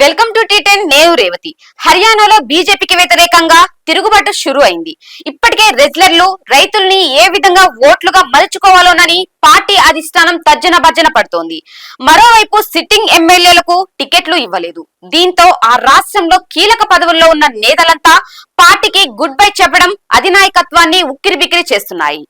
Welcome to టీ10 నేను రేవతి. హర్యానాలో బీజేపీకి వ్యతిరేకంగా తిరుగుబాటు షురు అయింది. ఇప్పటికే రెజ్లర్లు రైతుల్ని ఏ విధంగా ఓట్లుగా మలుచుకోవాలోనని పార్టీ అధిష్టానం తర్జన భర్జన పడుతోంది. మరోవైపు సిట్టింగ్ ఎమ్మెల్యేలకు టికెట్లు ఇవ్వలేదు. దీంతో ఆ రాష్ట్రంలో కీలక పదవుల్లో ఉన్న నేతలంతా పార్టీకి గుడ్ బై చెప్పడం అధినాయకత్వాన్ని ఉక్కిరిబిక్కిరి చేస్తున్నాయి.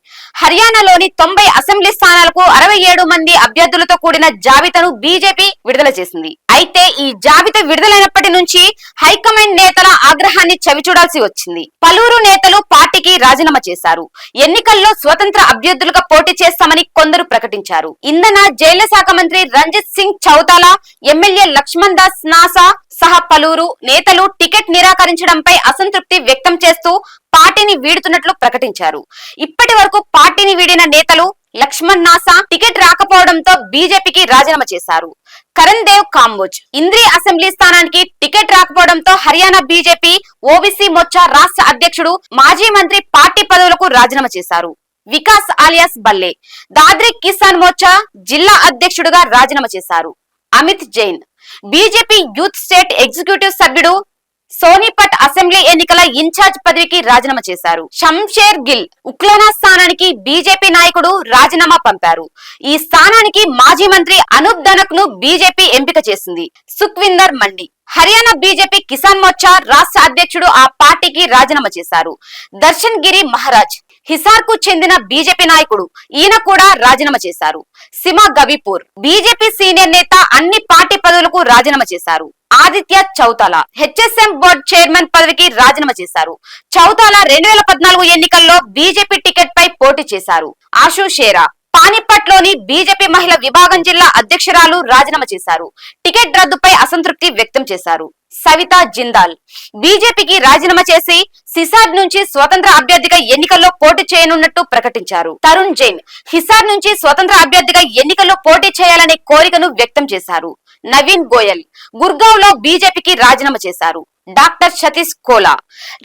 హర్యానాలోని 90 అసెంబ్లీ స్థానాలకు 67 మంది అభ్యర్థులతో కూడిన జాబితాను బీజేపీ విడుదల చేసింది. అయితే ఈ జాబితా విడుదలైనప్పటి నుంచి హైకమాండ్ నేతల ఆగ్రహాన్ని చవిచూడాల్సి వచ్చింది. పలువురు నేతలు పార్టీకి రాజీనామా చేశారు. ఎన్నికల్లో స్వతంత్ర అభ్యర్థులుగా పోటీ చేస్తామని కొందరు ప్రకటించారు. ఇంధన జైళ్ల శాఖ మంత్రి రంజిత్ సింగ్ చౌతాలా, ఎమ్మెల్యే లక్ష్మణ్ దాస్ నాసా సహా పలువురు నేతలు టికెట్ నిరాకరించడంపై అసంతృప్తి వ్యక్తం చేస్తూ పార్టీని వీడుతున్నట్లు ప్రకటించారు. ఇప్పటి వరకు పార్టీని వీడిన నేతలు లక్ష్మణ్ నాసా టికెట్ రాకపోవడంతో బీజేపీకి రాజీనామా చేశారు. కరణ్ దేవ్ కాంబోజ్ ఇంద్రి అసెంబ్లీ స్థానానికి టికెట్ రాకపోవడంతో హర్యానా బీజేపీ ఓబీసీ మోర్చా రాష్ట్ర అధ్యక్షుడు మాజీ మంత్రి పార్టీ పదవులకు రాజీనామా చేశారు. వికాస్ ఆలియాస్ బల్లే దాద్రి కిసాన్ మోర్చా జిల్లా అధ్యక్షుడిగా రాజీనామా చేశారు. Amit Jain BJP youth state executive సభ్యుడు సోనిపట్ అసెంబ్లీ ఎన్నికల ఇన్ఛార్జ్ పదవికి రాజీనామా చేశారు. షంషేర్ గిల్ ఉక్లోనా స్థానానికి బీజేపీ నాయకుడు రాజీనామా పంపారు. ఈ స్థానానికి మాజీ మంత్రి అనూప్ ధనక్ ను బీజేపీ ఎంపిక చేసింది. సుఖ్విందర్ మండి హర్యానా బీజేపీ కిసాన్ మోర్చా రాష్ట్ర అధ్యక్షుడు ఆ పార్టీకి రాజీనామా చేశారు. దర్శన్ గిరి మహారాజ్ హిసార్ కు చెందిన బీజేపీ నాయకుడు, ఈయన కూడా రాజీనామా చేశారు. సిమా గబీపూర్ బీజేపీ సీనియర్ నేత అన్ని పార్టీ పదవులకు రాజీనామా చేశారు. Aditya Chautala HSM board chairman పదవికి రాజీనామా చేశారు. చౌతాలా 2014 ఎన్నికల్లో బీజేపీ టికెట్ పై పోటీ చేశారు. ఆశు షేరా పానిపట్ లోని బీజేపీ మహిళా విభాగం జిల్లా అధ్యక్షురాలు రాజీనామా చేశారు. టికెట్ రద్దుపై అసంతృప్తి వ్యక్తం చేశారు. సవితా జిందాల్ బీజేపీకి రాజీనామా చేసి సిసార్ నుంచి స్వతంత్ర అభ్యర్థిగా ఎన్నికల్లో పోటీ చేయనున్నట్టు ప్రకటించారు. తరుణ్ జైన్ హిసార్ నుంచి స్వతంత్ర అభ్యర్థిగా ఎన్నికల్లో పోటీ చేయాలనే కోరికను వ్యక్తం చేశారు. నవీన్ గోయల్ గుర్గావ్ లో బీజేపీకి రాజీనామా చేశారు. డాక్టర్ సతీష్ కోలా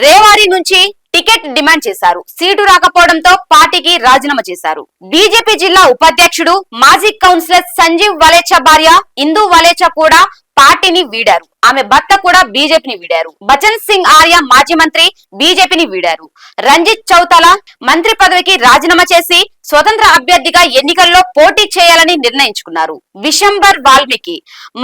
రేవారి నుంచి టికెట్ డిమాండ్ చేశారు. సీటు రాకపోవడంతో పార్టీకి రాజీనామా చేశారు. బీజేపీ జిల్లా ఉపాధ్యక్షుడు మాజీ కౌన్సిలర్ సంజీవ్ వలేచా భార్య ఇందు వలేచా కూడా పార్టీని వీడారు. ఆమె భర్త కూడా బీజేపీని వీడారు. బచన్ సింగ్ ఆర్య మాజీ మంత్రి బీజేపీని వీడారు. రంజిత్ చౌతాలా మంత్రి పదవికి రాజీనామా చేసి స్వతంత్ర అభ్యర్థిగా ఎన్నికల్లో పోటీ చేయాలని నిర్ణయించుకున్నారు. విశంబర్ వాల్మీకి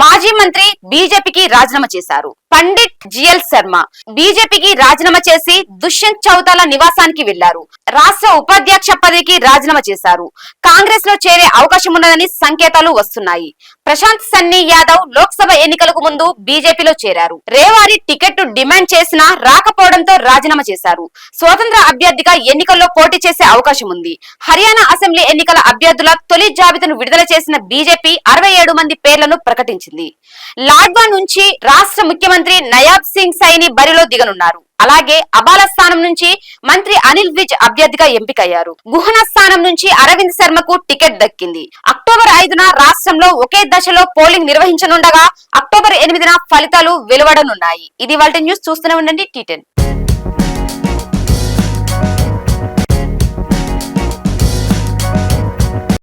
మాజీ మంత్రి బీజేపీకి రాజీనామా చేశారు. పండిట్ జిఎల్ శర్మ బీజేపీకి రాజీనామా చేసి దుష్యంత్ చౌతాలా నివాసానికి వెళ్లారు. రాష్ట్ర ఉపాధ్యక్ష పదవికి రాజీనామా చేశారు. కాంగ్రెస్ లో చేరే అవకాశం ఉన్నదని సంకేతాలు వస్తున్నాయి. ప్రశాంత్ సన్నీ యాదవ్ లోక్సభ ఎన్నికలకు ముందు బీజేపీలో చేరారు. రేవారి టికెట్ డిమాండ్ చేసినా రాకపోవడంతో రాజీనామా చేశారు. స్వతంత్ర అభ్యర్థిగా ఎన్నికల్లో పోటీ చేసే అవకాశం ఉంది. హర్యానా అసెంబ్లీ ఎన్నికల అభ్యర్థుల తొలి జాబితాను విడుదల చేసిన బీజేపీ 67 మంది పేర్లను ప్రకటించింది. లాడ్వా నుంచి రాష్ట్ర ముఖ్యమంత్రి నయాబ్ సింగ్ సైని బరిలో దిగనున్నారు. అలాగే అబాల స్థానం నుంచి మంత్రి అనిల్ విజ్ అభ్యర్థిగా ఎంపికయ్యారు. గుహన స్థానం నుంచి అరవింద్ శర్మకు టికెట్ దక్కింది. అక్టోబర్ 5న రాష్ట్రంలో ఒకే దశలో పోలింగ్ నిర్వహించనుండగా అక్టోబర్ 8న ఫలితాలు వెలువడనున్నాయి. ఇది వాళ్ళ న్యూస్. చూస్తూనే ఉండండి టీ10.